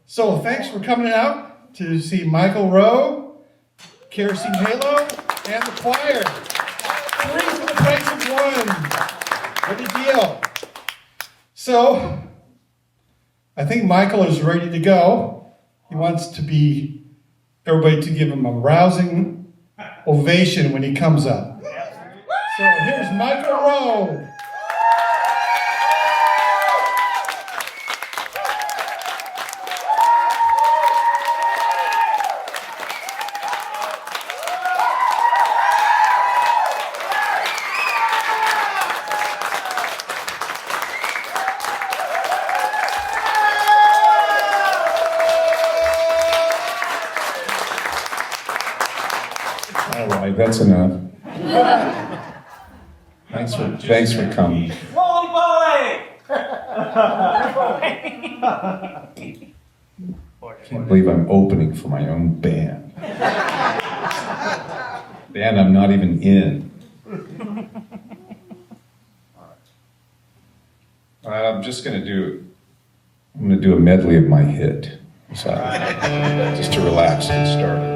So thanks for coming out to see Michael Rowe, Kerosene Halo, and the choir. 3 for the price of 1. What a deal. So, I think Michael is ready to go. He wants everybody to give him a rousing ovation when he comes up. So here's Michael Rowe. All right, that's enough. Thanks for coming. Holy boy! I can't believe I'm opening for my own band. Band I'm not even in. I'm gonna do a medley of my hit. So, just to relax and get started.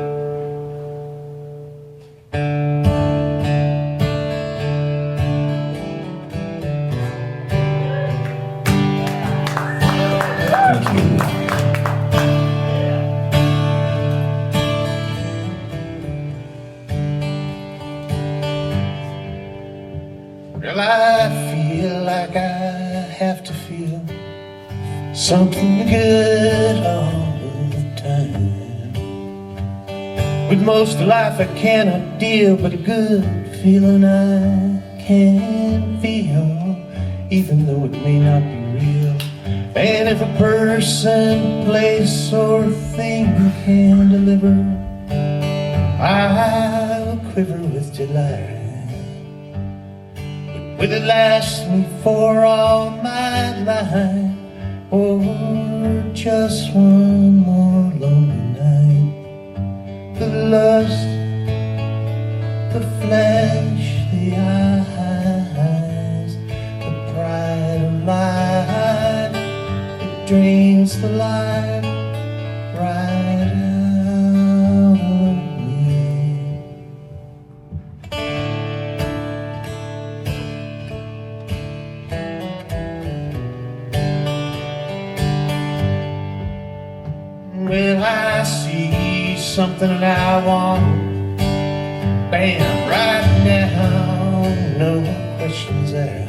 Well, I feel like I have to feel something good all the time. With most of life I cannot deal, but a good feeling I can feel, even though it may not be real. And if a person, place, or thing can deliver, I'll quiver with delight. Will it last me for all my life, or just one more lonely night? The lust, the flesh, the eyes, the pride of life, it drains the life right out of me. Well, I see something that I want, bam, right now, no questions asked.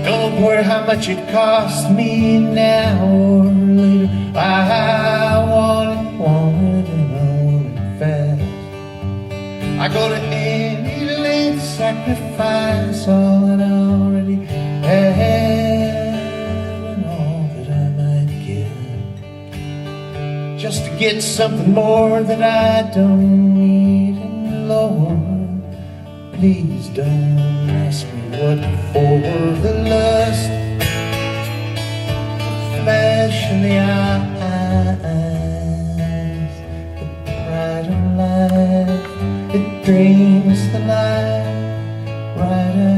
Don't worry how much it costs me now or later. I want it, and I want it fast. I go to any length, sacrifice all that I already have. Just to get something more that I don't need. And Lord, please don't ask me what for. The lust, the flesh, and the eyes, the pride of life, it brings the light right out.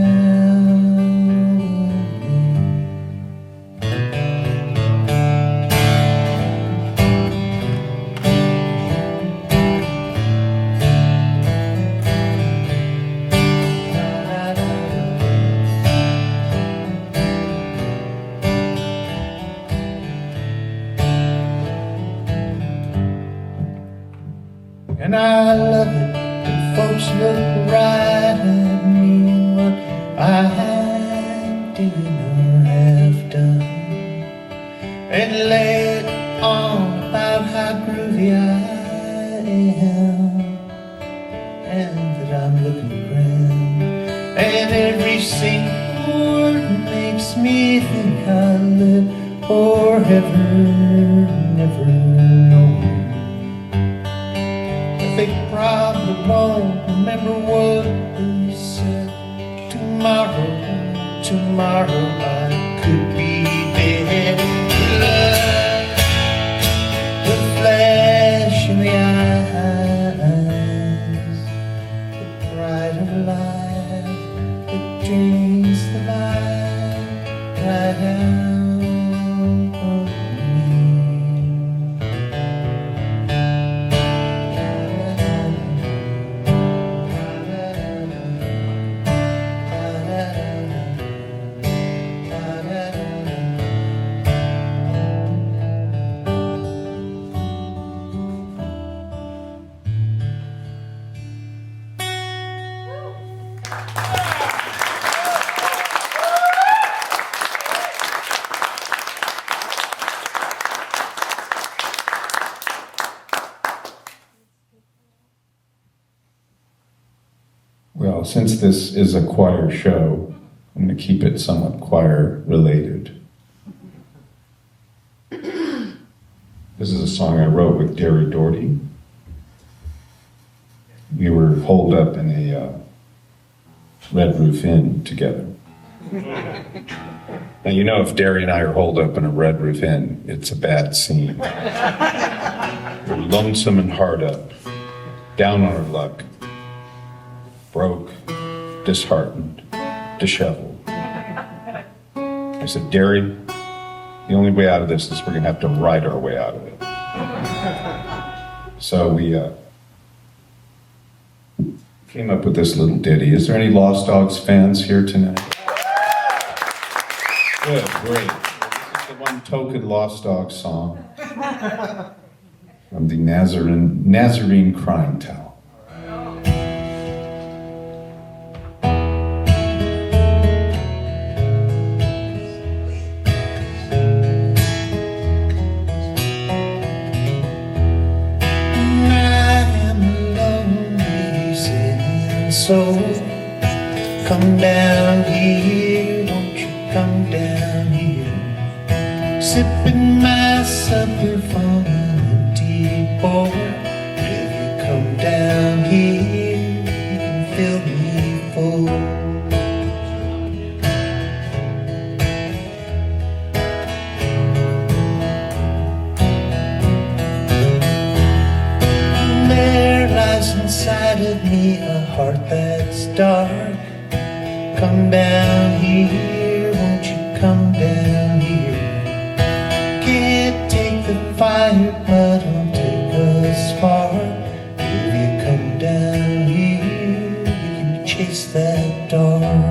And I love it when folks look right at me and what I'm doing or have done, and lay it on about how groovy I am, and that I'm looking grand. And every single word makes me think I live forever, never knowing. They probably won't remember what they said. Tomorrow I could be dead. The flesh in the eyes, the pride of life, it drains the light right out of me. Well, since this is a choir show, I'm going to keep it somewhat choir related. This is a song I wrote with Derry Doherty. We were holed up in a Red Roof Inn together. Now, you know, if Derry and I are holed up in a Red Roof Inn, it's a bad scene. We're lonesome and hard up, down on our luck, broke, disheartened, disheveled. I said, Derry, the only way out of this is we're going to have to write our way out of it. So we came up with this little ditty. Is there any Lost Dogs fans here tonight? Good, great. This is the one token Lost Dogs song from the Nazarene Crying Towel. So come down here, won't you come down here? Sipping my supper from an empty bowl. If you come down here, you can fill me full. There lies inside of me a heart that's dark. Come down here, won't you come down here? Can't take the fire, but I'll take a spark. If you come down here, we can chase that dark.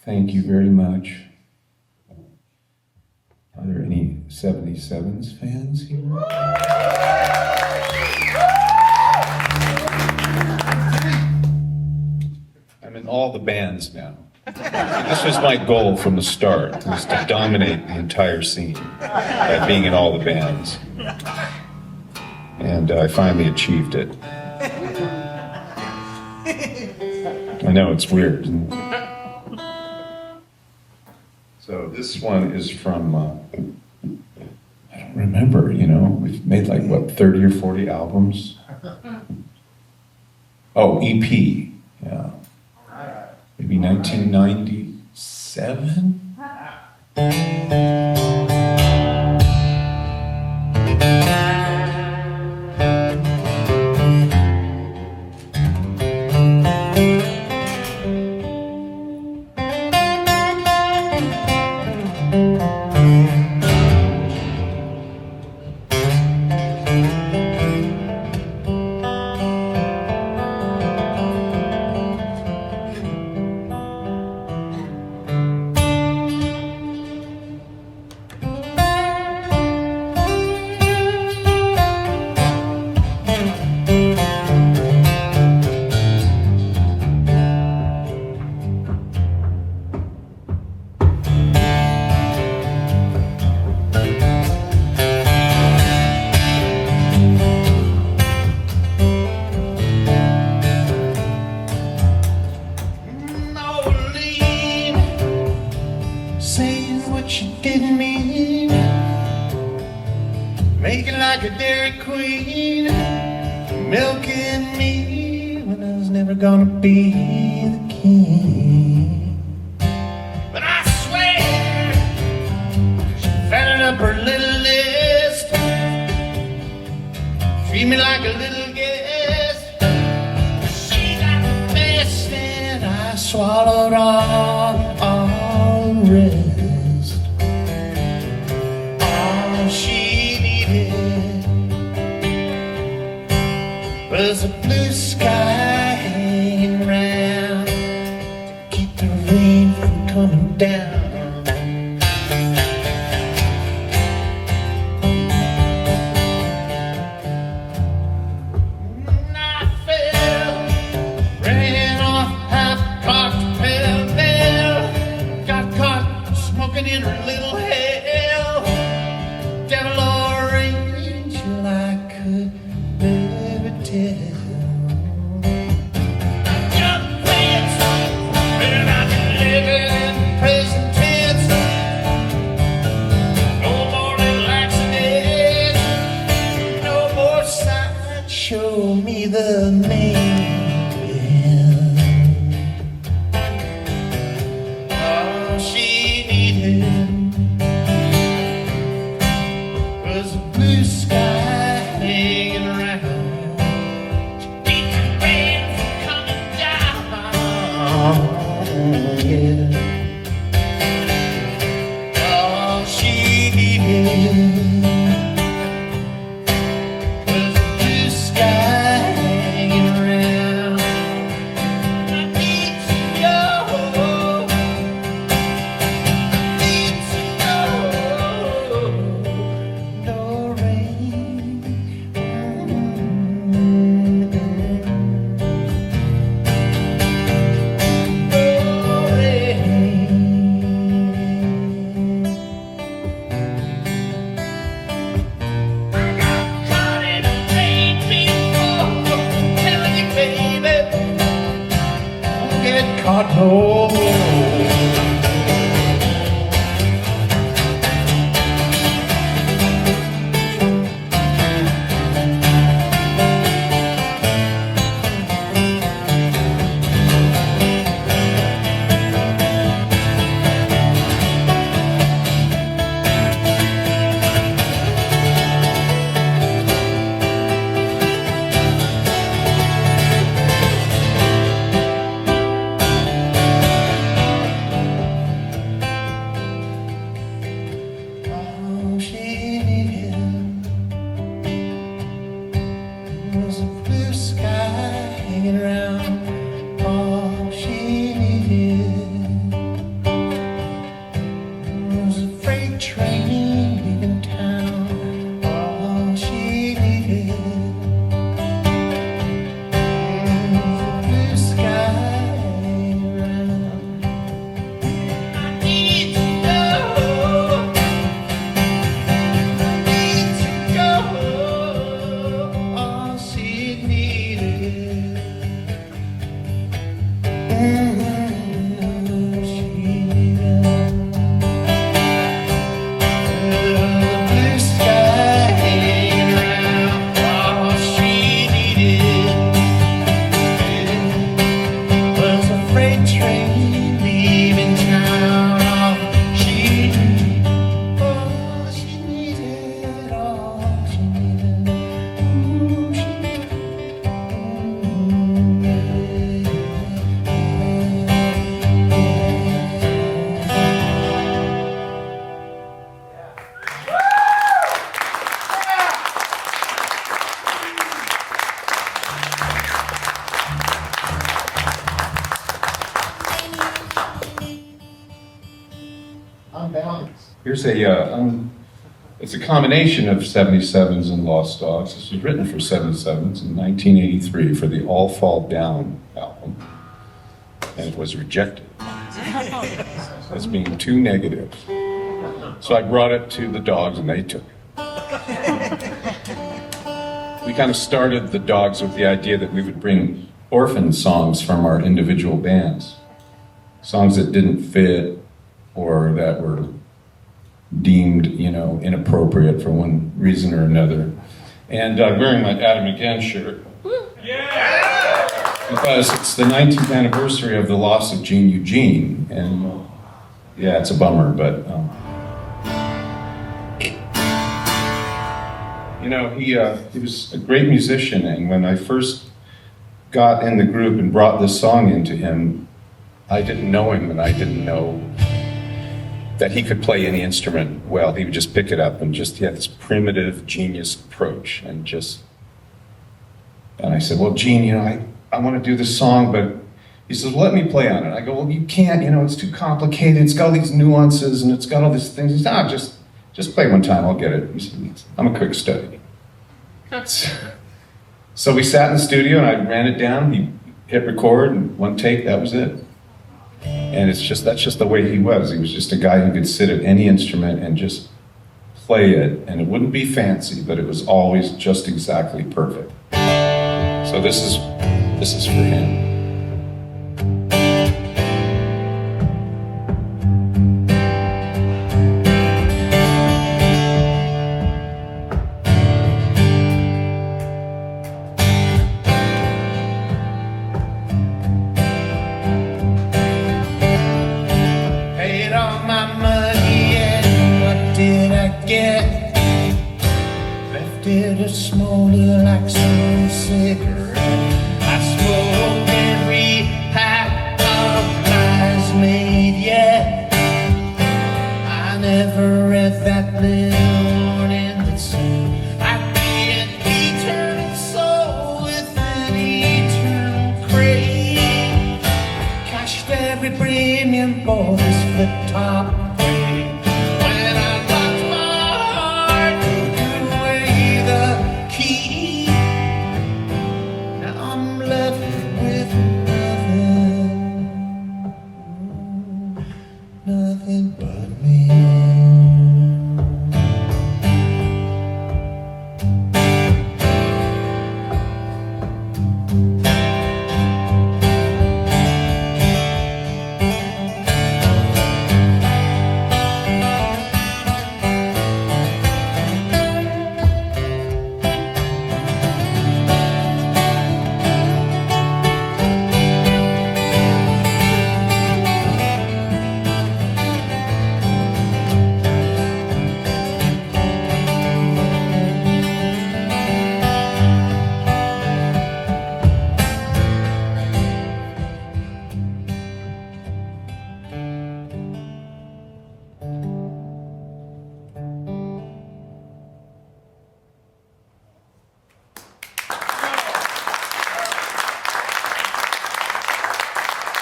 Thank you very much. Are there any 77s fans here? I'm in all the bands now. This was my goal from the start, was to dominate the entire scene by being in all the bands. And I finally achieved it. I know, it's weird. So this one is from, I don't remember, you know, we've made like, what, 30 or 40 albums? Oh, EP, yeah. Maybe 1997? making like a Dairy Queen, milking me when I was never gonna be the king. But I swear she fattened up her little list, treat me like a little guest. She got the best and I swallowed all the rest. All she needed was a blue sky hanging round to keep the rain from coming down. In her little hell, devil or angel, I could never tell. Young fence, better not be living in present tense. No more little accidents, no more signs. Show me the main bill. All she was a blue sky hanging around to keep the rain from coming down. Yeah. All she needed was a blue sky hanging around. I need to go. Caught no more. Was a blue sky hanging around. All she needed was a freight train leaving town. All she needed was a blue sky hanging around. I need to know. Here's it's a combination of 77s and Lost Dogs. This was written for 77s in 1983 for the All Fall Down album, and it was rejected as being too negative. So I brought it to the Dogs and they took it. We kind of started the Dogs with the idea that we would bring orphan songs from our individual bands, songs that didn't fit or that were deemed, inappropriate for one reason or another. And I'm wearing my Adam Again shirt. Because it's the 19th anniversary of the loss of Gene Eugene, and yeah, it's a bummer, but he was a great musician, and when I first got in the group and brought this song into him, I didn't know him, and I didn't know that he could play any instrument well. He would just pick it up, and he had this primitive genius approach, and I said, well, Gene, I want to do this song, but he says, well, let me play on it. I go, well, you can't, it's too complicated. It's got all these nuances and it's got all these things. He said, just play one time, I'll get it. He said, I'm a quick study. So we sat in the studio and I ran it down. He hit record and one take, that was it. And that's just the way he was. He was just a guy who could sit at any instrument and just play it. And it wouldn't be fancy, but it was always just exactly perfect. So this is for him. Paid all my money and what did I get? Left it a smolder like some cigarette. I smoked every pack of lies made yet. I never read that little warning that said I'd be an eternal soul with an eternal crave. Cashed every premium for this flip-top grave. When I locked my heart, threw away the key. Now I'm left with nothing but me.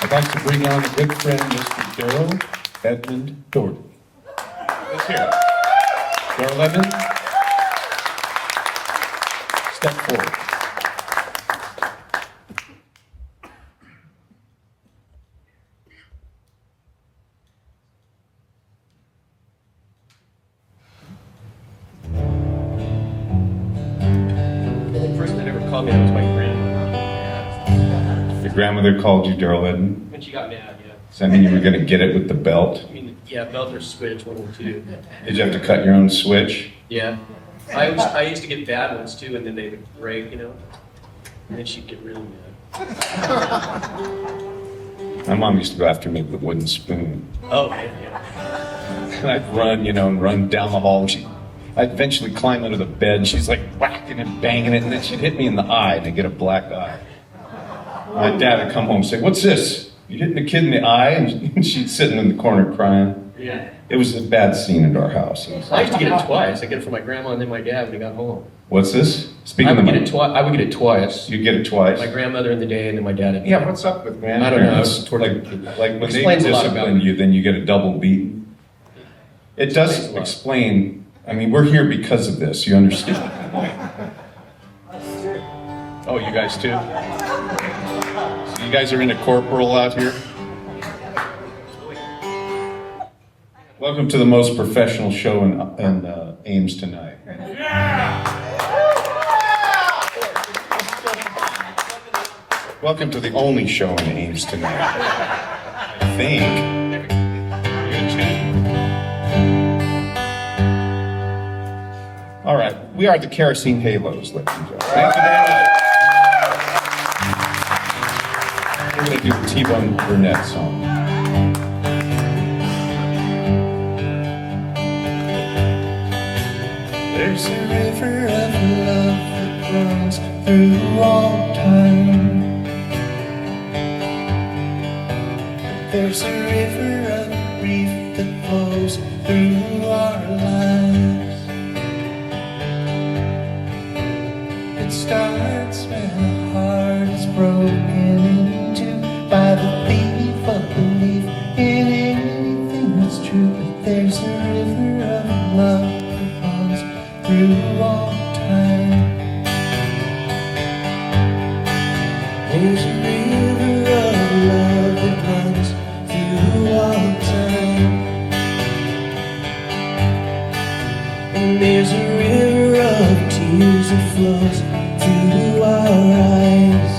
I'd like to bring on a good friend, Mr. Daryl Edmund Doherty. Let's hear it. Daryl Edmund, step forward. The person that ever called me that was my grandmother. Your grandmother called you Daryl Edmund? When she got mad, yeah. Does that mean you were going to get it with the belt? I mean, yeah, belt or switch, one or two. Did you have to cut your own switch? Yeah. I used to get bad ones too, and then they would break, And then she'd get really mad. My mom used to go after me with a wooden spoon. Oh, yeah. And I'd run, and run down the hall. And I'd eventually climb under the bed, and she's like whacking and banging it, and then she'd hit me in the eye, and I'd get a black eye. My dad would come home and say, "What's this? You hitting a kid in the eye?" And she'd sitting in the corner crying. Yeah. It was a bad scene at our house. I used to get it twice. I get it from my grandma and then my dad when he got home. What's this? I Speaking of would the get it twice. I would get it twice. You get it twice? My grandmother in the day and then my dad. Yeah, what's up with I don't know. grandparents? Like when they Explains a lot about discipline it. you, then you get a double beating. It does Explains a lot. explain. I mean, we're here because of this. You understand? Oh, you guys too? So you guys are into corporal out here? Welcome to the most professional show in Ames tonight. Welcome to the only show in Ames tonight. I think. Good, Jen. All right, we are the Kerosene Halos, ladies and gentlemen. Thank you very much. We're going to do the T-Bone Burnett song. There's a river of love that runs through all time. There's a river of grief that flows through our lives. It starts when a heart is broken into by the thief of belief in anything that's true. But there's a river of love that runs through all time. There's a river of love that runs through all time. And there's a river of tears that flows through our eyes.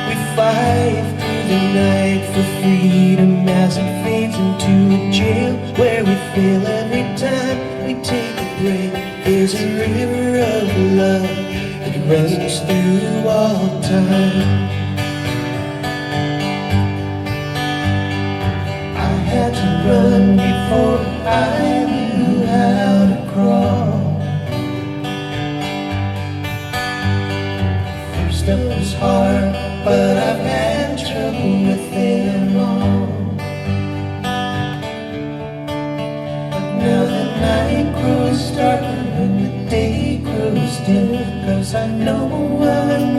We fight through the night for freedom as it fades into a jail where we fail every time we take a break. There's a river of love that runs through all time. I had to run before I knew how to crawl. First up was hard, but I've had trouble with them all. But now the night grows darker and the day grows dim, 'cause I know I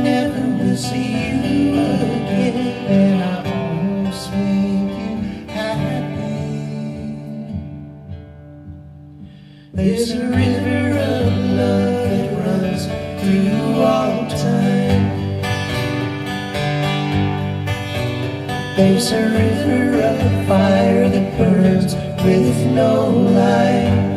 never will see you again, and I almost made you happy. There's a river of love that runs through all time. There's a river of fire that burns with no light.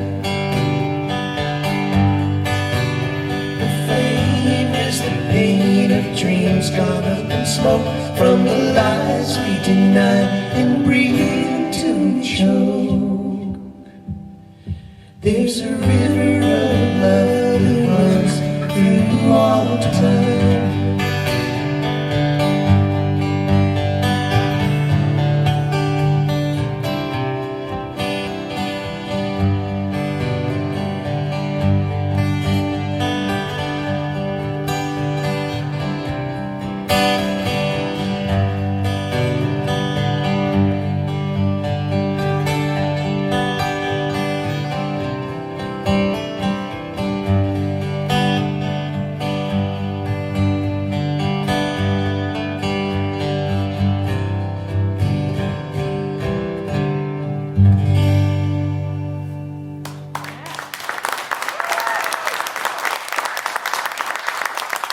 The flame is the pain of dreams gone up in smoke from the lies we deny and breathe to choke. There's a river of love that runs through all time.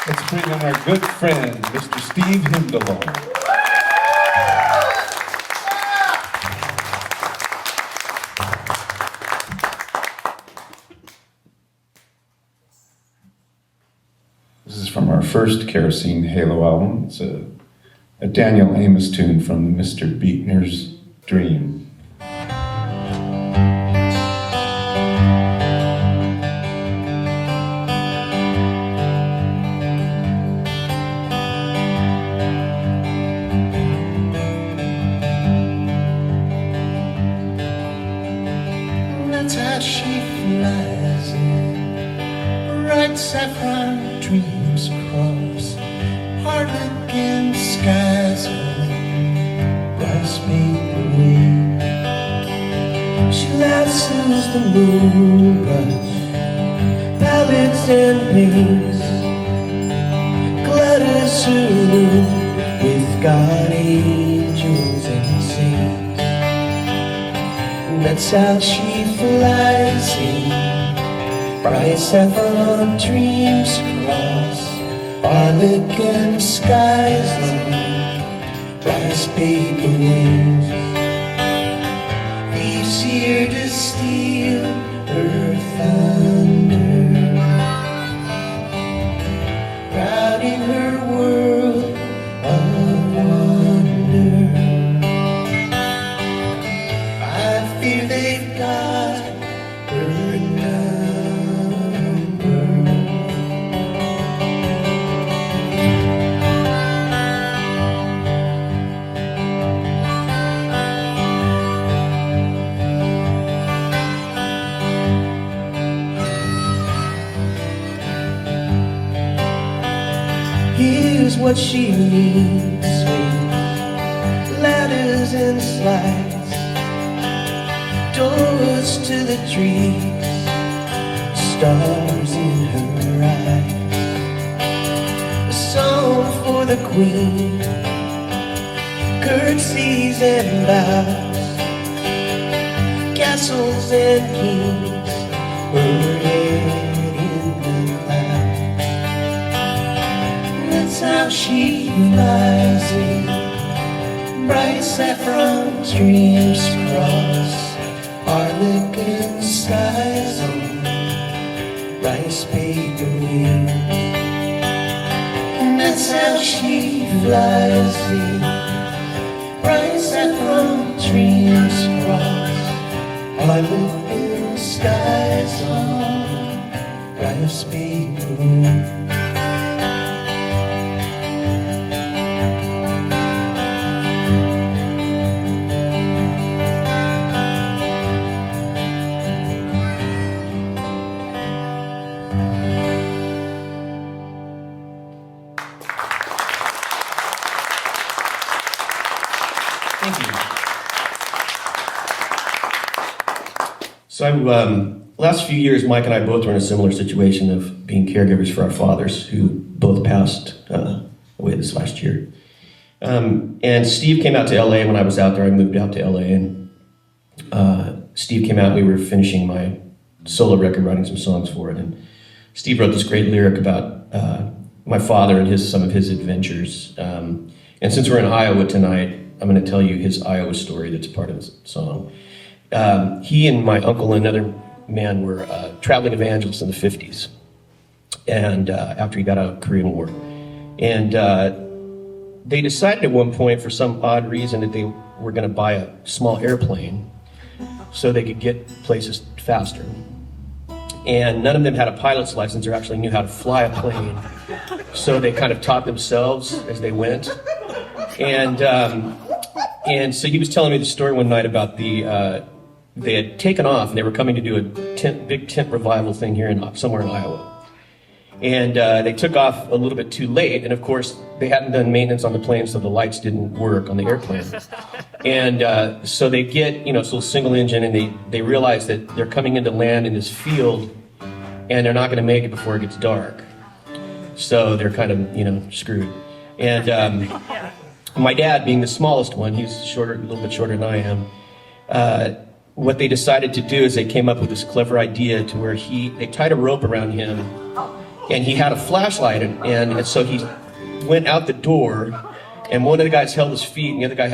Let's bring in our good friend, Mr. Steve Himdelon. This is from our first Kerosene Halo album. It's a Daniel Amos tune from Mr. Beatner's Dream. That's how she flies in bright saffron dreams cross Harlequin skies of rice paper wings. She lassos the moonbrush, palettes and paints, clutters her room with god angels and saints. That's how she flies in bright saffron dreams cross Harlequin skies like rice paper wings. Thieves here to steal her thunder, crowding her world of wonder. I fear they've got what she needs. Swings, ladders and slides, doors to the trees, stars in her eyes. A song for the queen, curtsies and bows, castles and kings, her head in the clouds. That's how she flies in bright saffron dreams cross harlequin skies on rice paper wheels. And that's how she flies in bright saffron dreams cross harlequin skies on rice paper wheels. Thank you. So last few years, Mike and I both were in a similar situation of being caregivers for our fathers, who both passed away this last year. And Steve came out to LA when I was out there. I moved out to LA, and Steve came out. We were finishing my solo record, writing some songs for it. And Steve wrote this great lyric about my father and some of his adventures. And since we're in Iowa tonight, I'm going to tell you his Iowa story that's part of his song. He and my uncle and another man were traveling evangelists in the 50s, and after he got out of the Korean War. And they decided at one point, for some odd reason, that they were going to buy a small airplane so they could get places faster. And none of them had a pilot's license or actually knew how to fly a plane, so they kind of taught themselves as they went. And so he was telling me the story one night about they had taken off and they were coming to do a big tent revival thing here somewhere in Iowa. And they took off a little bit too late, and of course they hadn't done maintenance on the plane, so the lights didn't work on the airplane. And so they get, it's a little single engine, and they realize that they're coming into land in this field, and they're not going to make it before it gets dark. So they're kind of, screwed. And my dad, being the smallest one, he's a little bit shorter than I am. What they decided to do is they came up with this clever idea to where they tied a rope around him, and he had a flashlight, and so he went out the door, and one of the guys held his feet, and the other guy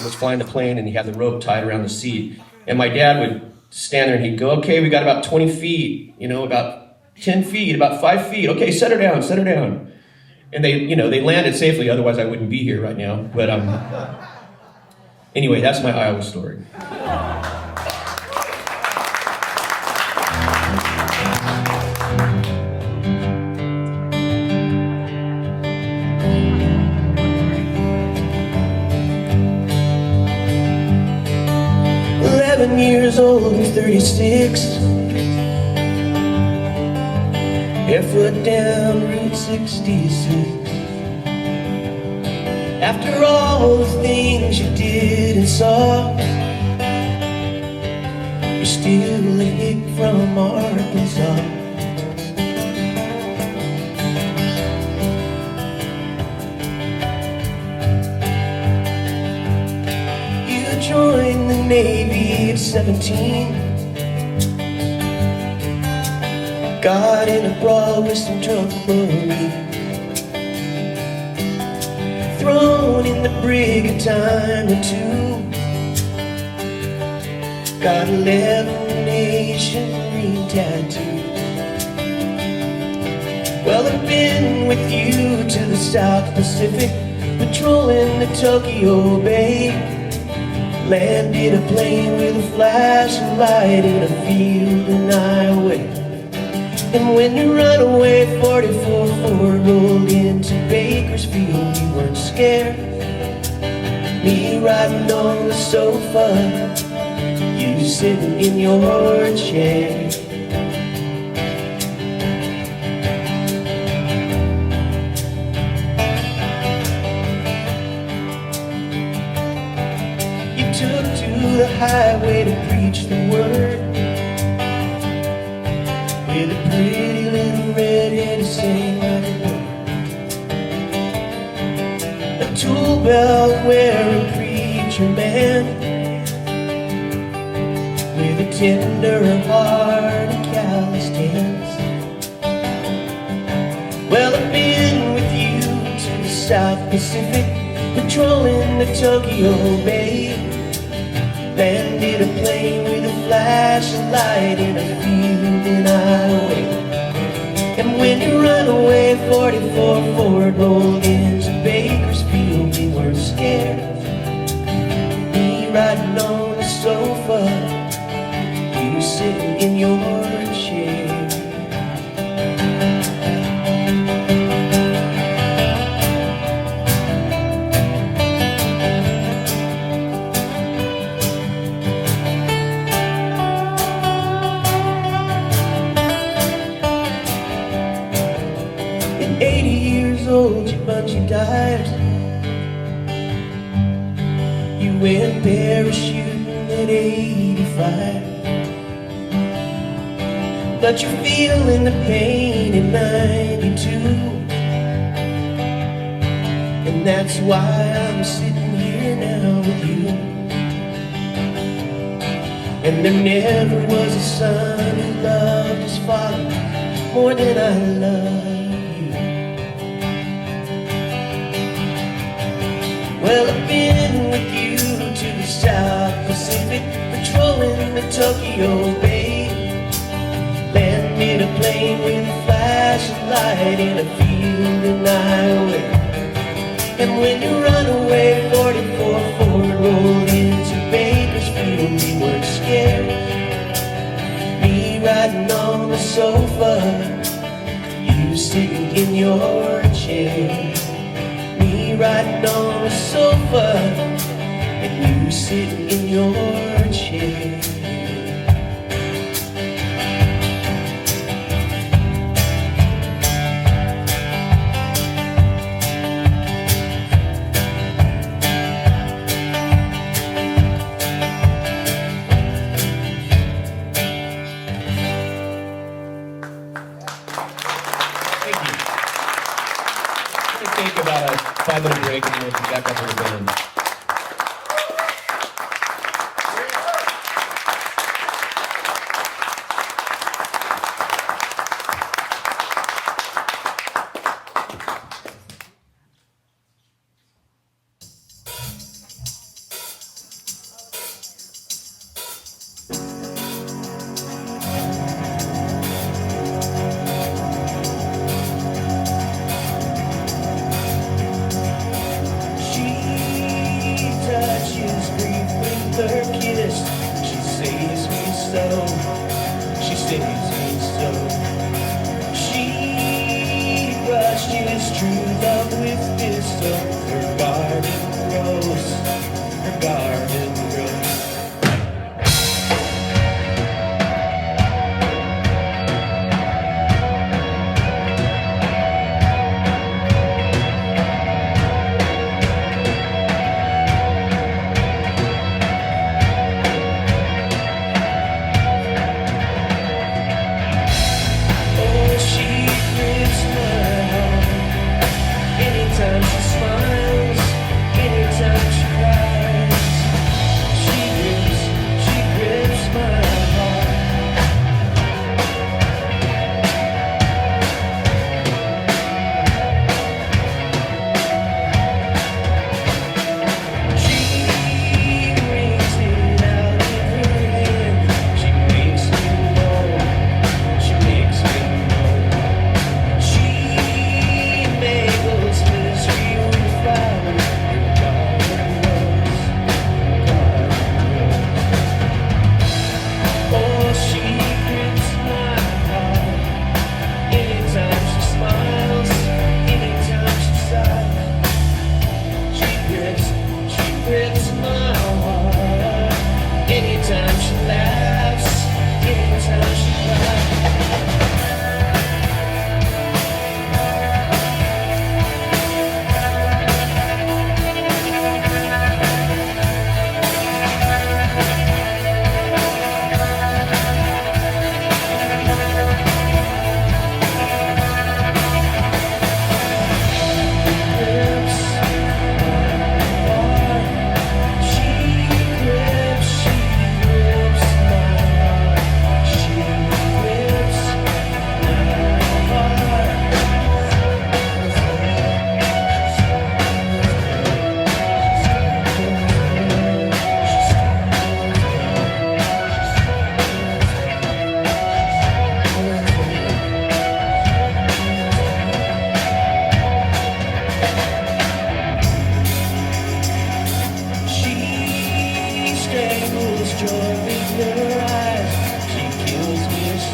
was flying the plane, and he had the rope tied around the seat. And my dad would stand there, and he'd go, "Okay, we got about 20 feet, about 10 feet, about 5 feet. Okay, set her down, set her down." And they landed safely, otherwise I wouldn't be here right now. But anyway, that's my Iowa story. 11 years old and 36, barefoot down Route 66. After all the things you did and saw, you're still a hick from Arkansas. You joined the Navy at 17, got in a brawl with some drunk Marine, thrown in the brig a time or two, got 11 nation green tattoos. Well, I've been with you to the South Pacific, patrolling the Tokyo Bay, landed a plane with a flashing light in a field in Iowa. And when you run away, 44 Ford rolled into Bakersfield, you weren't scared. Me riding on the sofa, you sitting in your chair. highway to preach the word, with a pretty little redhead to sing like a bird, a tool belt wearing preacher man, with a tender heart and calloused hands. Well, I've been with you to the South Pacific, patrolling the Tokyo Bay. Landed a plane with a flashlight in a field in Iowa. And when you run away, 44 Ford rolled into Bakersfield, we weren't scared. Me riding on the sofa, you sitting in your chair. At 80 years old, you bungee dived. You went parachuting at 85. But you're feeling the pain at 92. And that's why I'm sitting here now with you. And there never was a son who loved his father more than I love you. Well, I've been with you to the South Pacific, patrolling the Tokyo Bay. Landed a plane with a flashlight in a field in Iowa. And when you run away, 44 Ford rolled into Bakersfield, we weren't scared. Me riding on the sofa, you sitting in your chair. Me riding on the sofa, and you sitting in your chair. Take about a 5-minute break and we'll be back up in the band.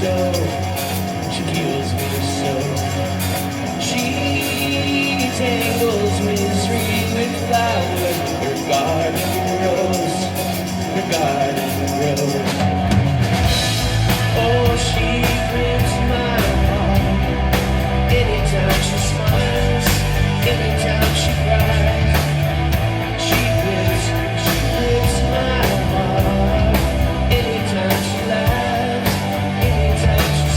so. She kills me so. She tangles misery with flowers. Her garden rose. Her garden rose. Oh, she grips my heart. Anytime she smiles, anytime she cries. She grips my heart. Anytime she laughs, anytime she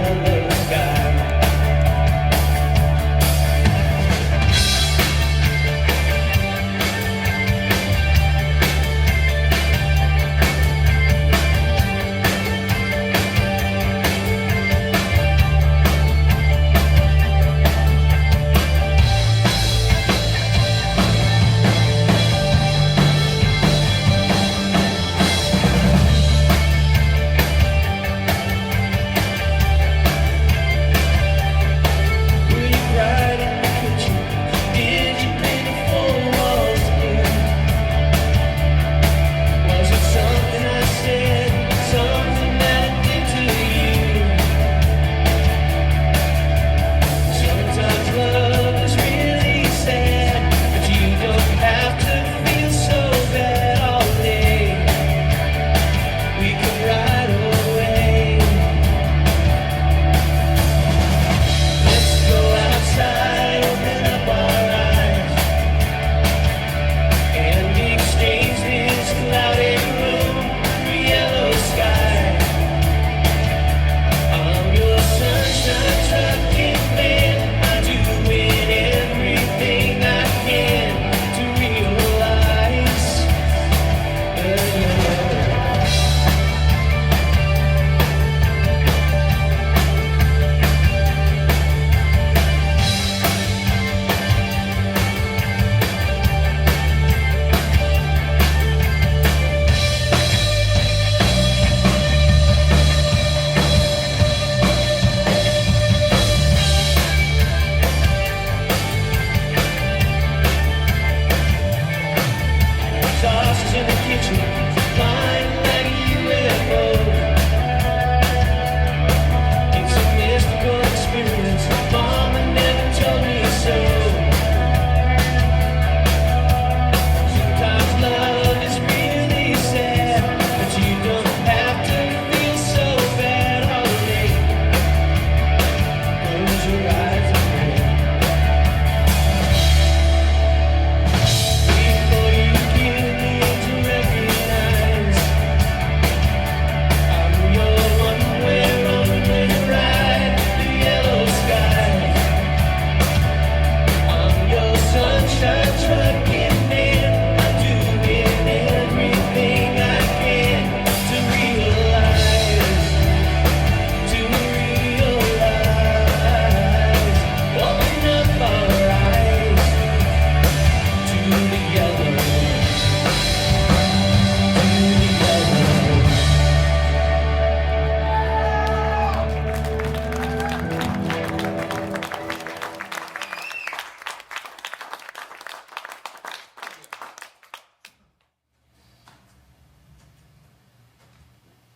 yellow sky.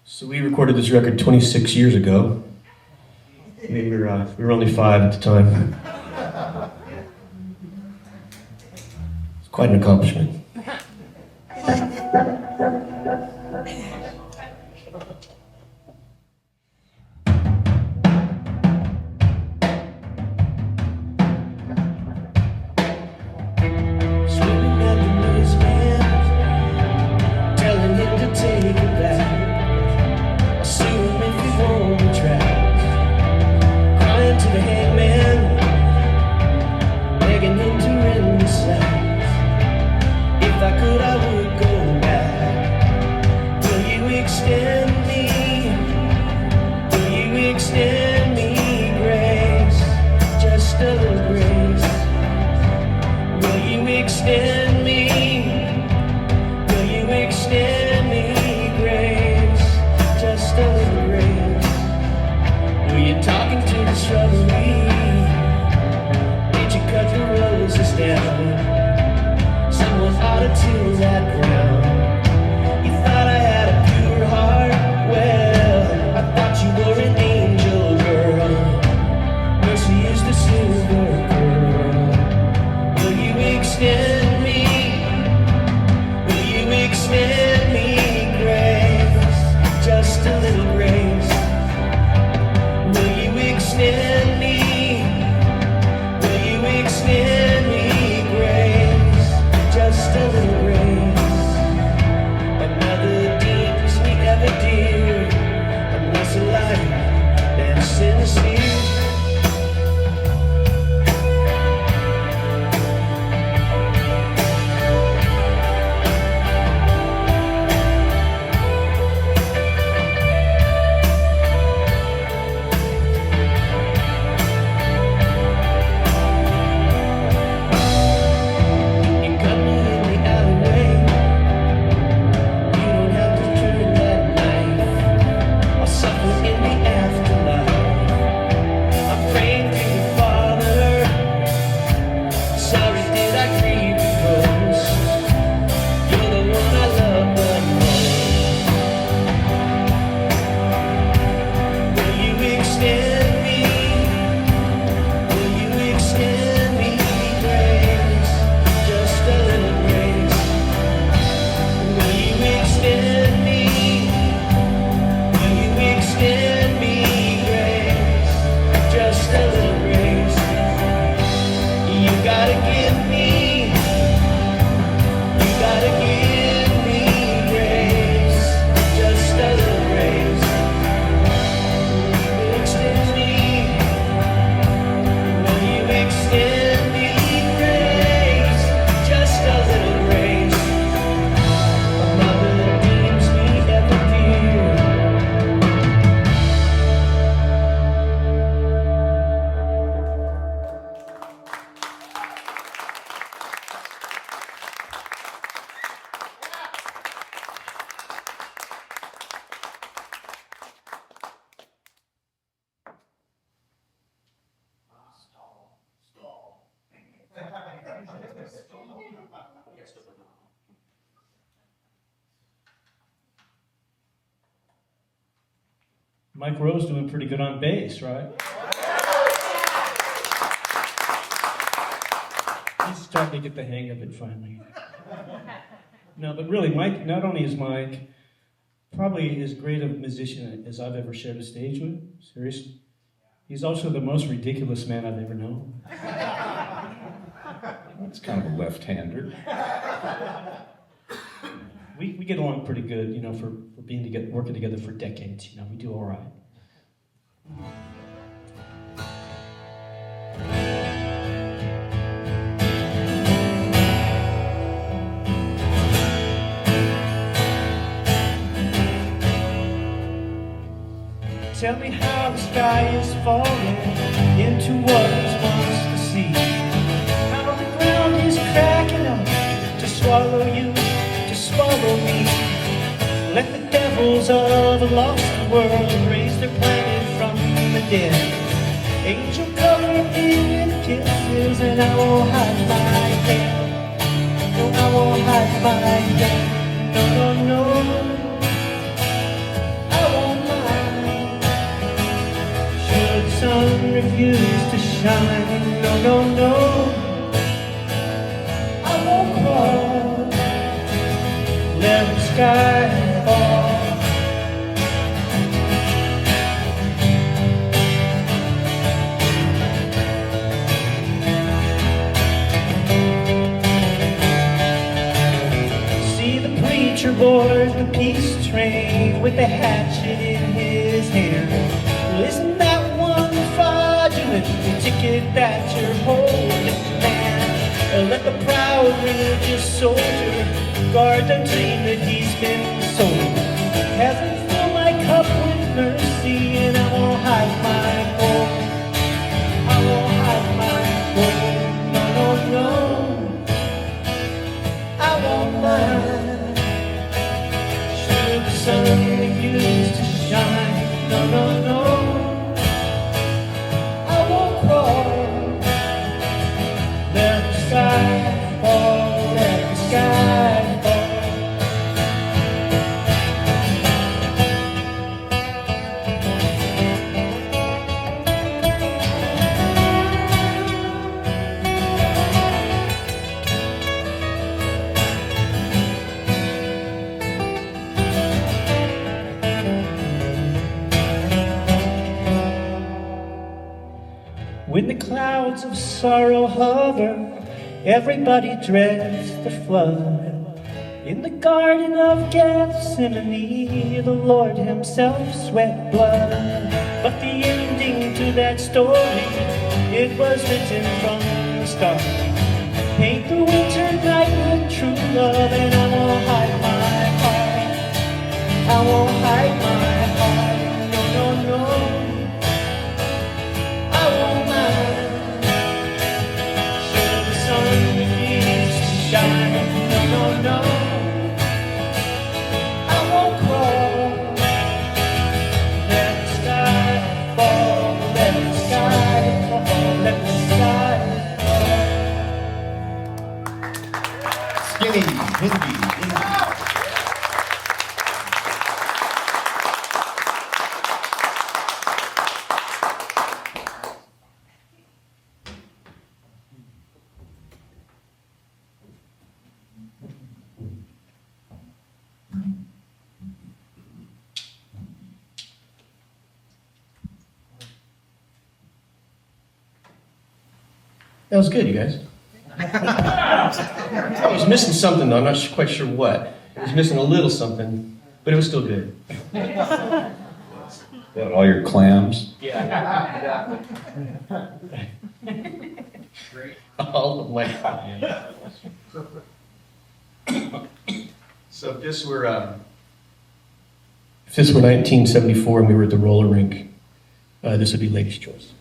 So we recorded this record 26 years ago. We were only 5 at the time. It's quite an accomplishment. Swimming at the newsman, telling him to take it back. Assume if you want to try. Crying to the hangman, begging him to rend the slack. If I could, I would go back. Will you extend me? Will you extend me grace? Just a little grace. Will you extend me? Will you extend me grace? Just a little grace. Were you talking to the shrubbery? Did you cut the roses down? Someone ought to till that ground. You thought I had a pure heart? Well, I thought you were an angel girl. Mercy is the silver pearl. Will you extend me? Will you extend me grace? Just a little grace. Will you extend me? Will you extend me grace? Just a little grace. Mike Rowe's doing pretty good on bass, right? He's starting to get the hang of it finally. No, but really, Mike, not only is Mike probably as great a musician as I've ever shared a stage with, seriously, he's also the most ridiculous man I've ever known. It's kind of a left-hander. We get along pretty good, you know, for being together, working together for decades, you know, we do all right. Tell me how the sky is falling into what was once the sea. How the ground is cracking up to swallow you, to swallow me. Let the devils of a lost world raise their planet from the dead. Angel cover me with kisses and I won't hide my head. No, I won't hide my head. No, no, no. Sun refuse to shine, no, no, no. I won't crawl, let the sky fall. See the preacher board the peace train with the hatchet in his hand. Listen, that the ticket that you're holding, man. Let the proud religious soldier guard the dream that he's been sold. Heaven fill my cup with mercy, and I won't hide my gold. I won't hide my gold. No, no, no. I won't mind. Should the sun refuse to shine? No, no, no. When the clouds of sorrow hover, everybody dreads the flood. In the Garden of Gethsemane, the Lord himself sweat blood. But the ending to that story, it was written from the start. Paint the winter night with true love, and I won't hide my heart. I won't hide my heart. No, no, no. I won't mind. Should the sun refuse to shine? No, no, no. Skinny, Hindi, Hindi. That was good, you guys. I was missing something, though. I'm not quite sure what. I was missing a little something, but it was still good. Got all your clams? Yeah, exactly. All of my clams. So if this were 1974 and we were at the roller rink, this would be Ladies' Choice.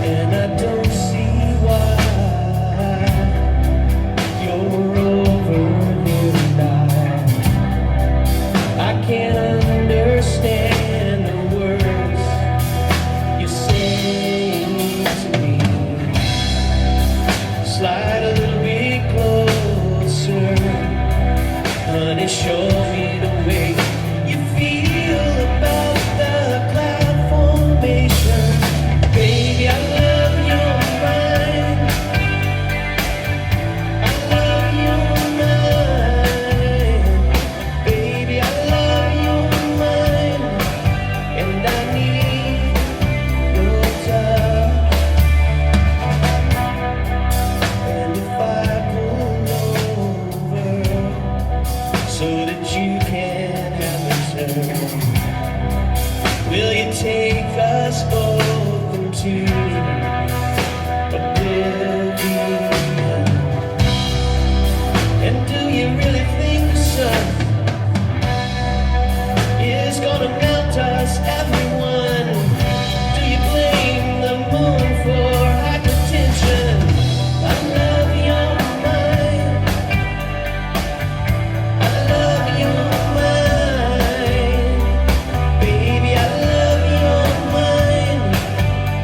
And I don't show me the way you feel about the cloud formation. Baby, I love your mind. I love your mind. Baby, I love your mind. And I need your touch. And if I pull over so that you can have a turn, will you take us both into oblivion? And do you really think the sun is gonna melt us, everyone? Do you blame the moon for hypertension? I love your mind. I love your mind. Baby, I love your mind.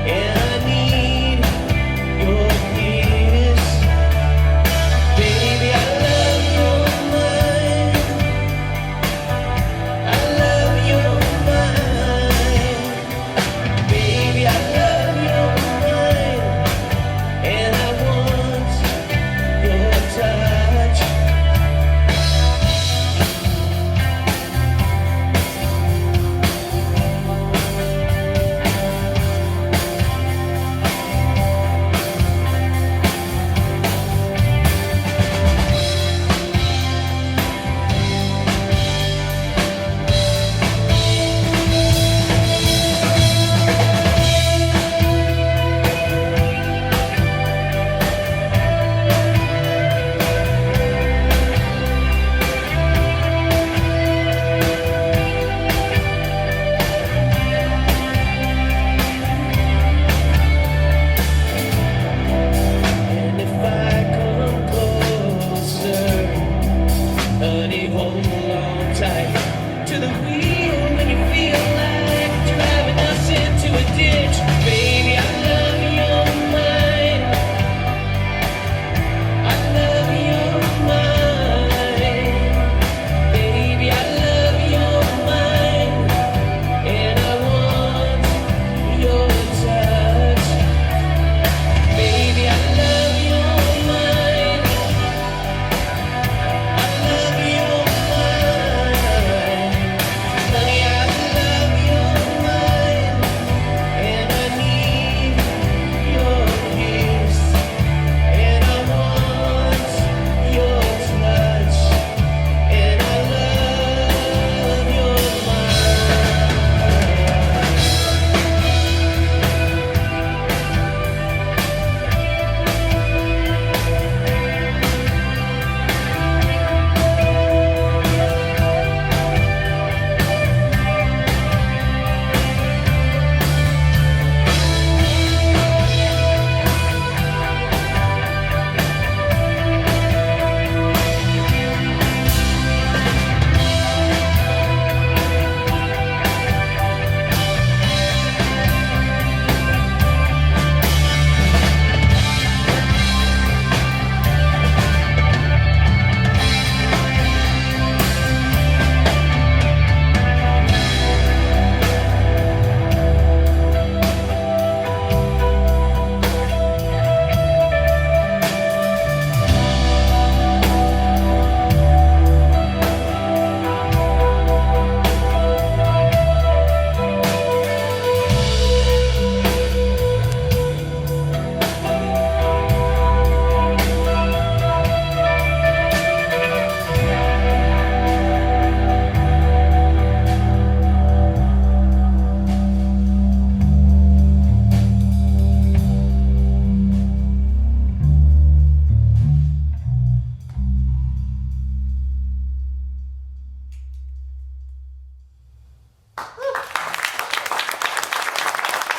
And I need your kiss. Baby, I love your mind. I love your mind. Baby, I love your mind. And I want your touch. And if I come closer, honey, hold on tight to the wheel when you feel like driving us into a ditch. Baby, I love your mind. I love your mind. Baby, I love your mind. And I want your touch. Baby, I love your mind. I love your mind. Honey, I love your mind. And I need your kiss. And I want your touch. And I love your mind.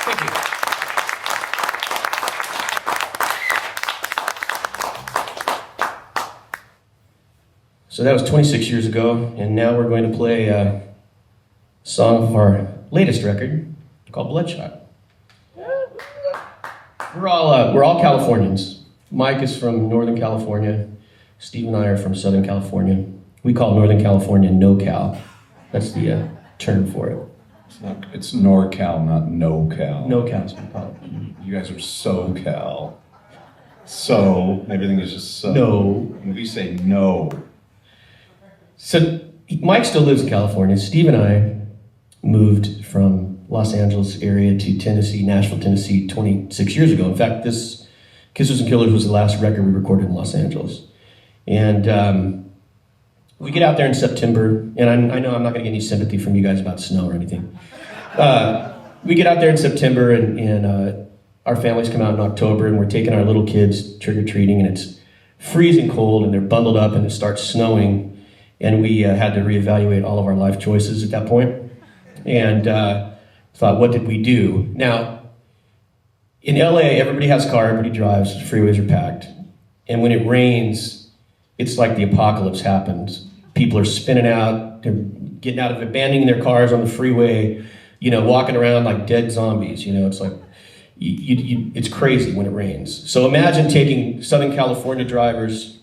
Thank you. So that was 26 years ago, and now we're going to play a song of our latest record called Bloodshot. We're all Californians. Mike is from Northern California. Steve and I are from Southern California. We call Northern California NoCal. That's the term for it. It's NorCal, not NoCal. NoCal is what we call it. You guys are SoCal. So, everything is just so. No. And we say no. So Mike still lives in California. Steve and I moved from Los Angeles area to Tennessee, Nashville, Tennessee 26 years ago. In fact, this Kissers and Killers was the last record we recorded in Los Angeles. And we get out there in September, and I know I'm not going to get any sympathy from you guys about snow or anything. We get out there in September, and our families come out in October, and we're taking our little kids trick-or-treating, and it's freezing cold, and they're bundled up, and it starts snowing, and we had to reevaluate all of our life choices at that point, and thought, what did we do? Now, in LA, everybody has a car, everybody drives, freeways are packed, and when it rains, it's like the apocalypse happens. People are spinning out, they're getting out of abandoning their cars on the freeway, walking around like dead zombies. It's like, it's crazy when it rains. So imagine taking Southern California drivers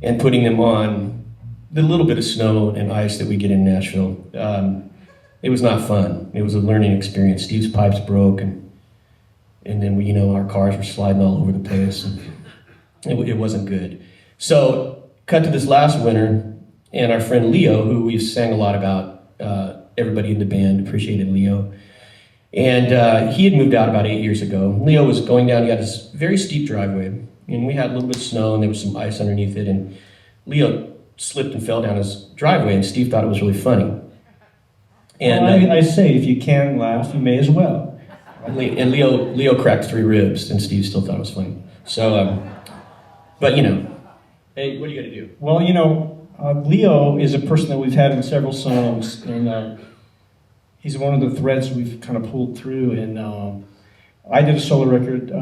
and putting them on the little bit of snow and ice that we get in Nashville. It was not fun. It was a learning experience. Steve's pipes broke, and then our cars were sliding all over the place, and it wasn't good. So cut to this last winter, and our friend Leo, who we've sang a lot about, everybody in the band appreciated Leo. And he had moved out about 8 years ago. Leo was going down, he had this very steep driveway, and we had a little bit of snow, and there was some ice underneath it, and Leo slipped and fell down his driveway, and Steve thought it was really funny. And I say, if you can laugh, you may as well. And Leo cracked 3 ribs, and Steve still thought it was funny. So, but hey, what are you gonna do? Well, Leo is a person that we've had in several songs, and he's one of the threads we've kind of pulled through. And I did a solo record 2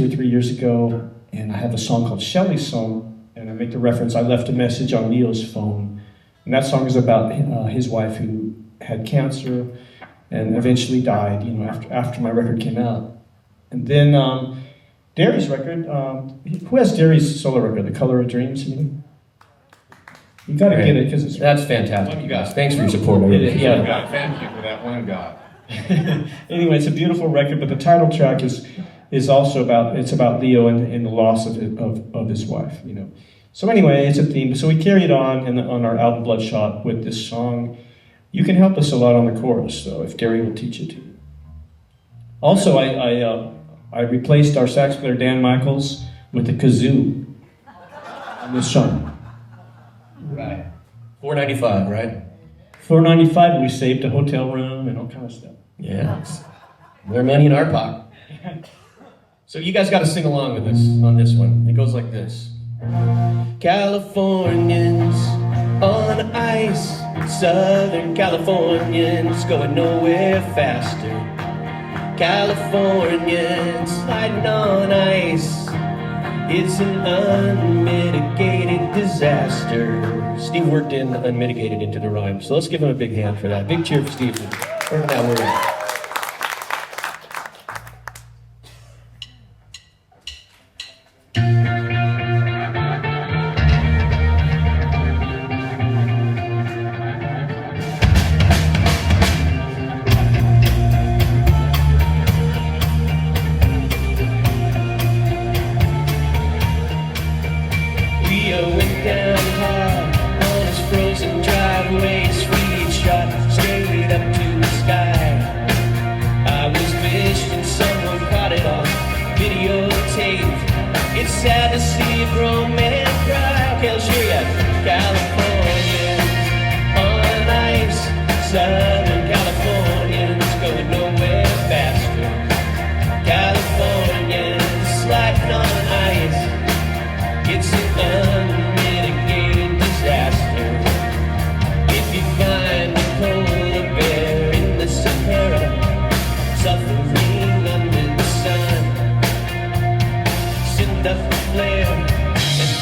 or 3 years ago, and I have a song called Shelley's Song, and I make the reference, I left a message on Leo's phone. And that song is about his wife who had cancer and eventually died, after my record came out. And then Derry's record, who has Derry's solo record, The Color of Dreams? You gotta get it, because That's fantastic, you guys. Thanks for your support. Yeah. Thank you for that one, God. Anyway, it's a beautiful record, but the title track is also about Leo and the loss of his wife. So anyway, it's a theme. So we carried on on our album Bloodshot with this song. You can help us a lot on the chorus, though, if Derry will teach it to you. Also, I replaced our sax player Dan Michaels with a kazoo on this song. Right. $4.95, right? $4.95, we saved a hotel room and all kind of stuff. Yeah. More money in our pocket. So you guys got to sing along with us on this one. It goes like this. Californians on ice, Southern Californians going nowhere faster. Californians sliding on ice, it's an unmitigated disaster. Steve worked in unmitigated into the rhyme, so let's give him a big hand for that. Big cheer for Steve for earning that word. Went down hard on his frozen driveway, speed shot straight up to the sky. I was wishing someone caught it on videotape. It's sad to see a grown man cry. Okay, let's hear ya. California on ice, Southern Californians going nowhere faster. Californians sliding on ice. It's an unmitigated disaster. If you find a polar bear in the Sahara, suffering under the sun, send up a flare and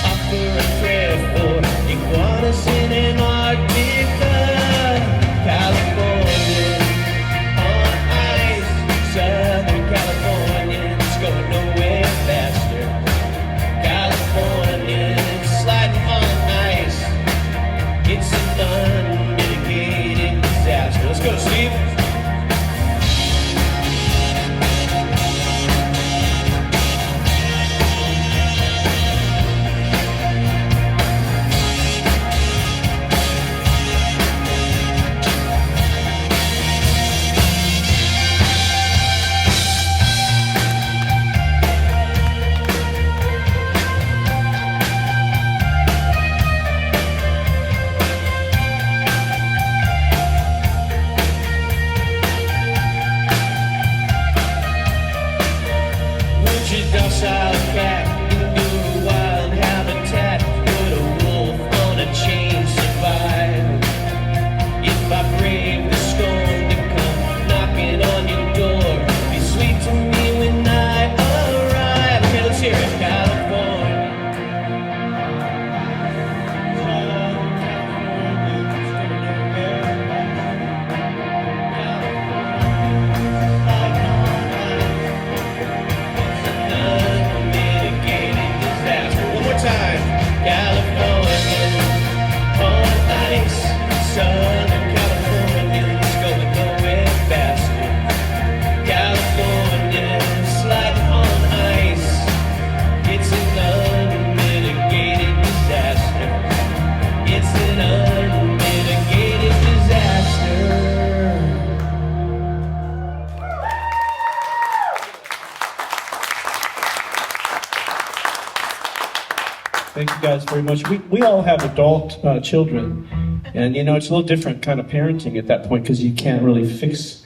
Thank you guys very much. We all have adult children, and you know it's a little different kind of parenting at that point because you can't really fix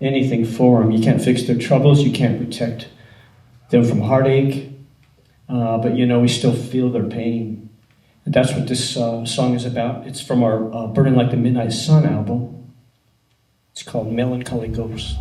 anything for them. You can't fix their troubles. You can't protect them from heartache. But you know we still feel their pain, and that's what this song is about. It's from our "Burning Like the Midnight Sun" album. It's called "Melancholy Ghost."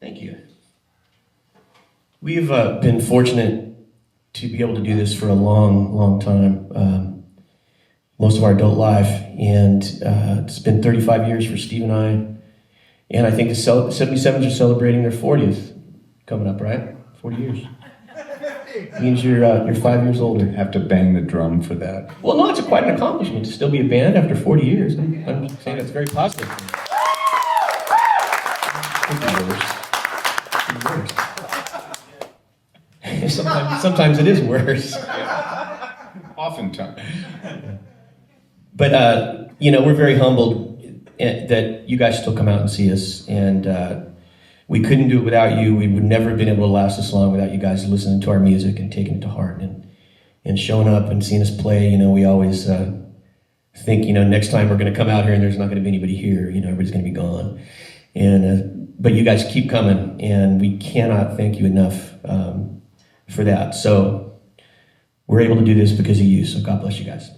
Thank you. We've been fortunate to be able to do this for a long, long time. Most most of our adult life, and it's been 35 years for Steve and I. And I think the 77s are celebrating their 40th coming up, right? 40 years. Means you're 5 years older. Have to bang the drum for that. Well, no, it's quite an accomplishment to still be a band after 40 years. I'm saying that's very positive. Could be worse. Sometimes it is worse. Oftentimes. But, we're very humbled that you guys still come out and see us. And we couldn't do it without you. We would never have been able to last this long without you guys listening to our music and taking it to heart and showing up and seeing us play. We always think, next time we're going to come out here and there's not going to be anybody here. Everybody's going to be gone. But you guys keep coming, and we cannot thank you enough for that. So we're able to do this because of you. So God bless you guys.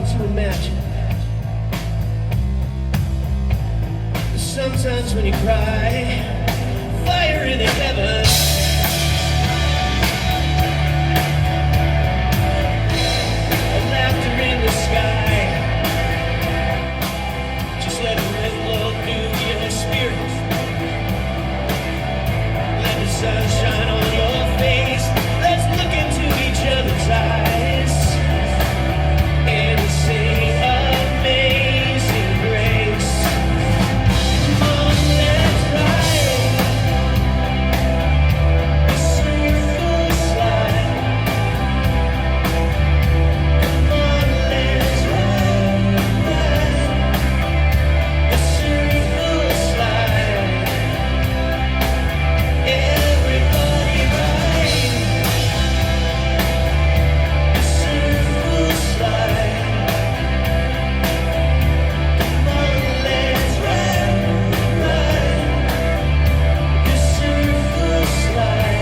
to imagine. Sometimes when you cry, fire in the heavens. Laughter in the sky. Just let it ripple through your spirit. Let the sun shine on your face. Let's look into each other's eyes and sing Amazing Grace. Come on, let's ride the circle slide. Come on, let's ride the circle slide. Everybody ride the circle slide. Come on, let's ride the circle slide.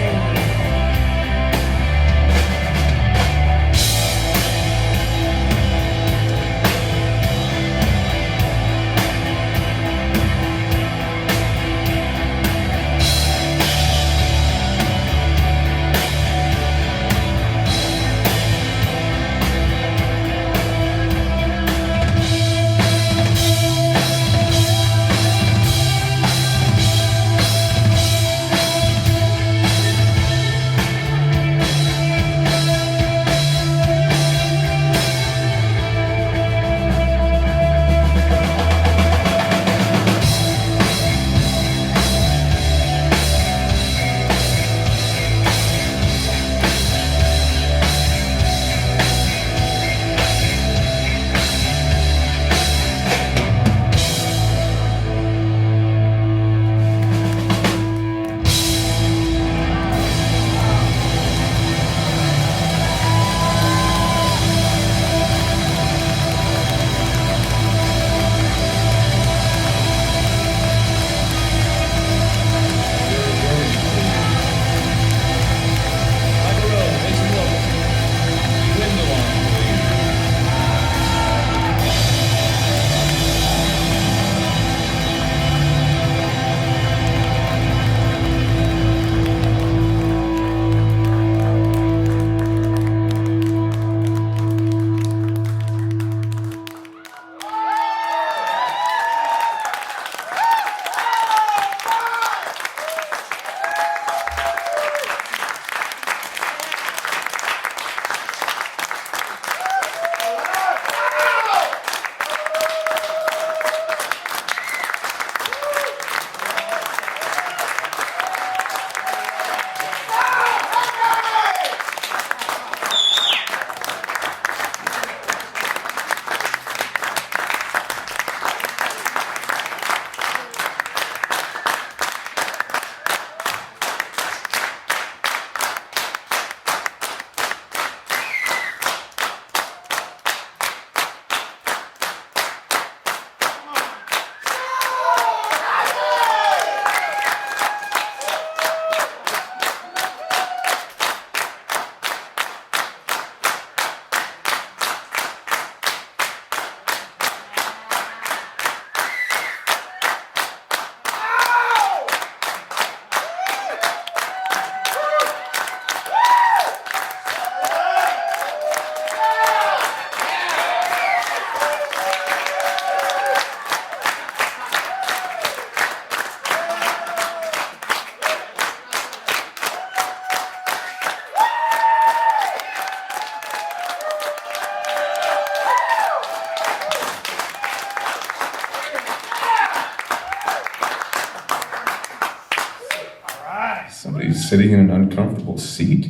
Somebody's sitting in an uncomfortable seat.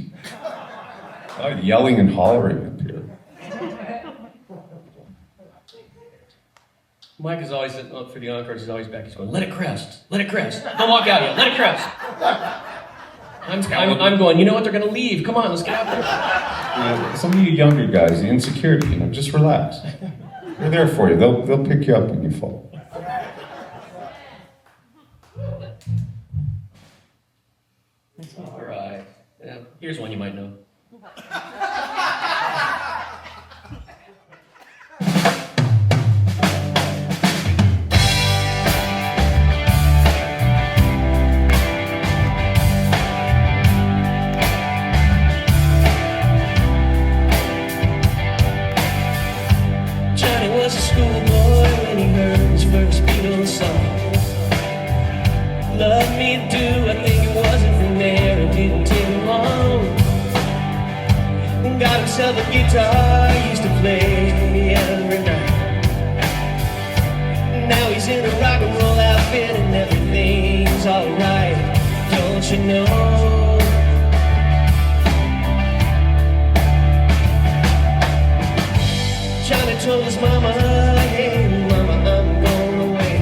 Yelling and hollering up here. Mike is always up for the encores. He's always back. He's going, let it crest. Let it crest. Don't walk out yet. Let it crest. I'm going, you know what? They're going to leave. Come on, let's get out there. Some of you younger guys, the insecurity, just relax. They're there for you. They'll pick you up when you fall. All right. Yeah, here's one you might know. himself a guitar, used to play every night. Now he's in a rock and roll outfit and everything's alright. Don't you know? Johnny told his mama, hey mama, I'm going away.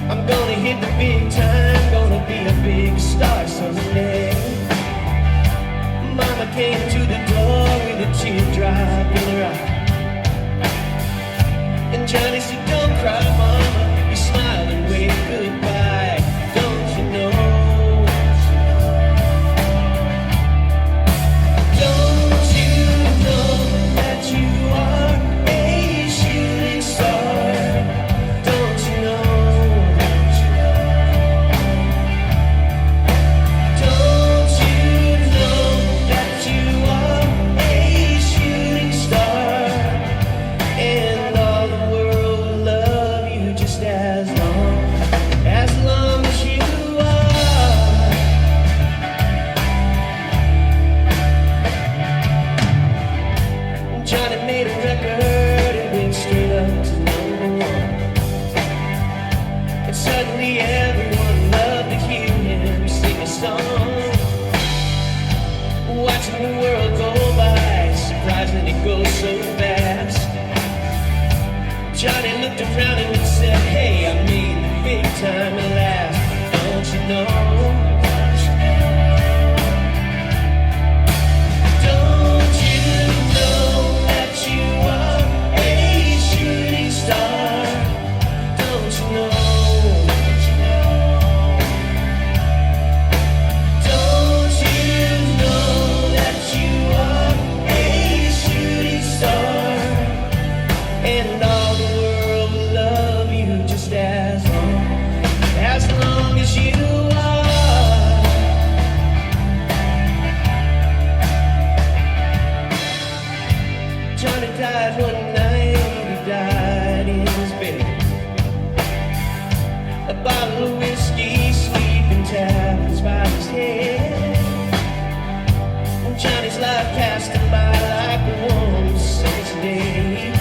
I'm gonna hit the big time, gonna be a big star someday. Mama came to the door with a teardrop in her eye. And Johnny said, don't cry, mama. He smiled and waved goodbye. Don't you know? Don't you know that you are a shooting star? Don't you know? Don't you know that you are a shooting star? And all the world will love you just as long as you are. Johnny made a record and went straight up to number one. And suddenly everyone loved to hear him sing a song. Watching the world go by, surprising it goes so fast. Johnny looked around and said, hey, I made the big time at last. Don't you know? Don't you know that you are a shooting star? Don't you know? Don't you know that you are a shooting star? And all the world will love you just as long as you are. Johnny died one night, he died in his bed. A bottle of whiskey, sleeping tablets by his head. And Johnny's life passed him by like a warm summer's day.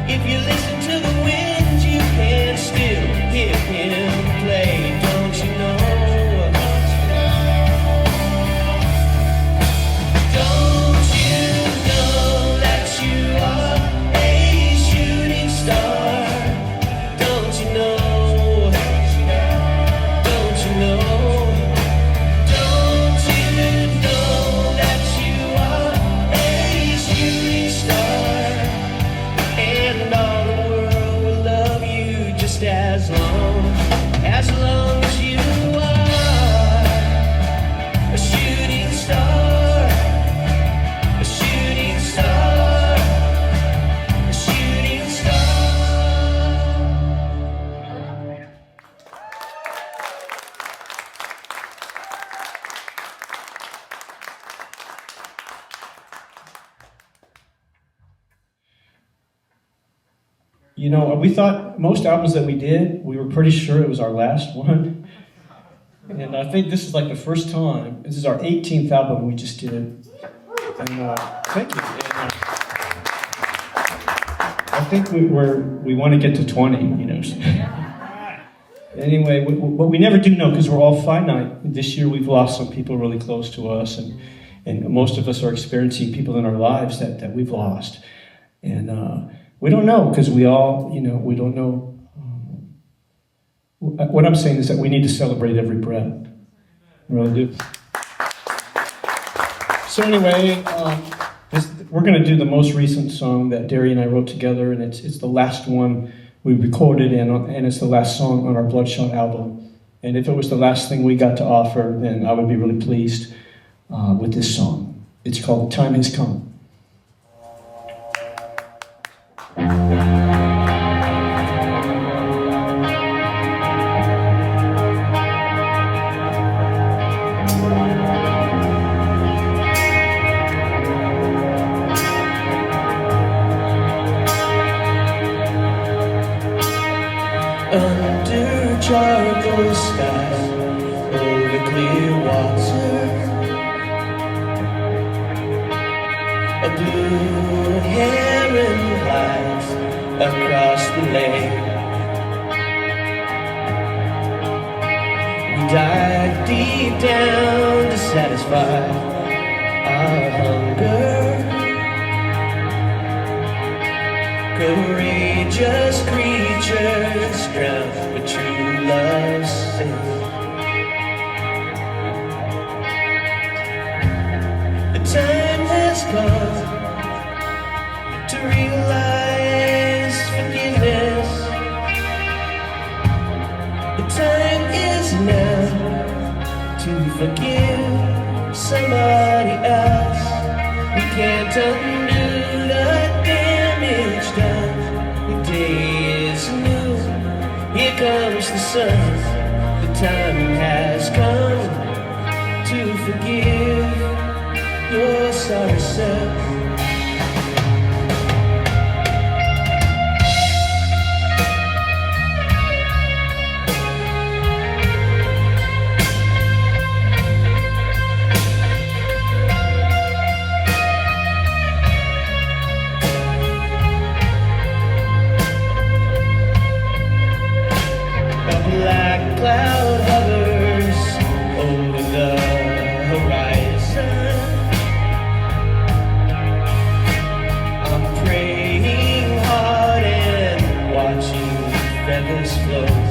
If you listen to the wind, you can still hear him play. Don't you know? Don't you know that you are a shooting star? Don't you know? Don't you know? Don't you know that you are a shooting star? And all the world will love you just as long as you are a shooting star, a shooting star, a shooting star. You know, we thought most albums that we did, we were pretty sure it was our last one. And I think this is like the first time. This is our 18th album we just did. And thank you. And, I think we want to get to 20, you know. Anyway, what we never do know, because we're all finite. This year we've lost some people really close to us, and most of us are experiencing people in our lives that we've lost. And we don't know, because we all, you know, we don't know. What I'm saying is that we need to celebrate every breath. We really do. So anyway, we're going to do the most recent song that Derry and I wrote together, and it's the last one we recorded, and it's the last song on our Bloodshot album. And if it was the last thing we got to offer, then I would be really pleased with this song. It's called Time Has Come. Under charcoal sky, over clear water, blue heron flies across the lake. We dive deep down to satisfy our hunger. Courageous creatures drown for true love's sake. The time has come to realize forgiveness. The time is now to forgive somebody else. We can't undo the damage done. The day is new. Here comes the sun. The time has come to forgive your sorry self. A black cloud hovers over the horizon. I'm praying hard and watching feathers float.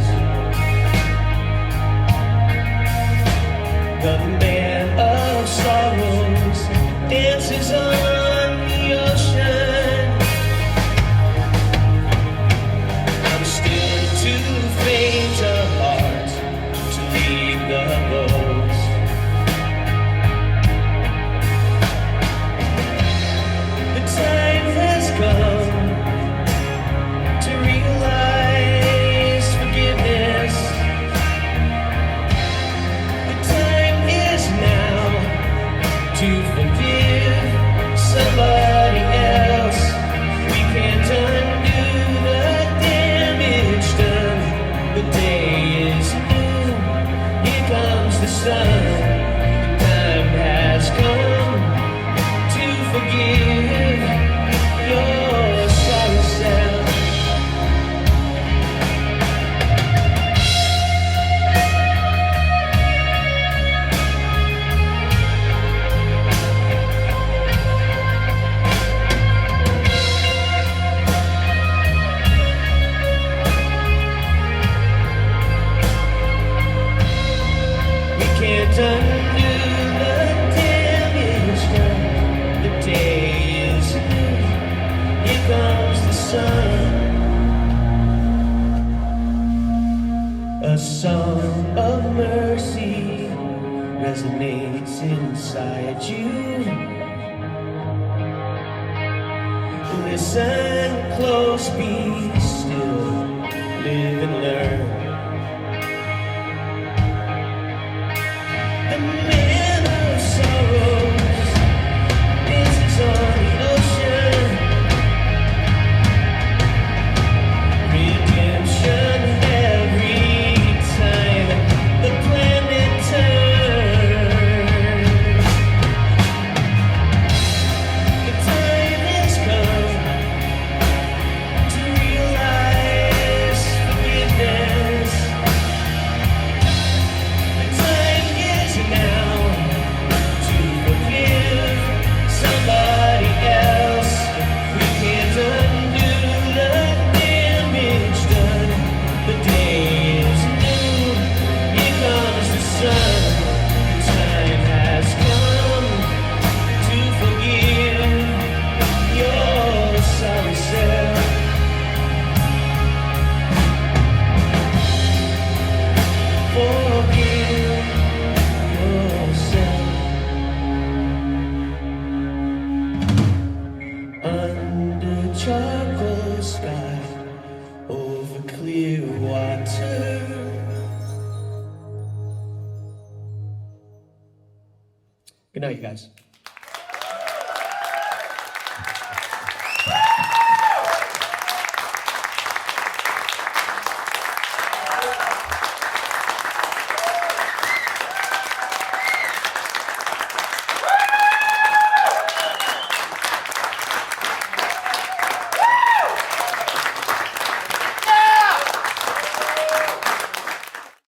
The man of sorrows dances on the ocean. I'm still too faint of heart to lead the boat. The time has come to realize forgiveness. The time is now to forgive somebody else. We can't undo the damage done. The day is new. Here comes the sun. The time has come to forgive your sorry self. We can't undo the damage done. The day is new. Here comes the sun. A song of mercy resonates inside you. Listen close, be still, live and learn. The man of sorrows dances on the ocean. Redemption every time the planet turns. The time has come to realize forgiveness. The time is now to forgive somebody else. We can't undo the damage done. The day is new. Here comes the sun. The time has come to forgive your sorry self. Forgive yourself. Under charcoal sky, over clear water. Good night, you guys.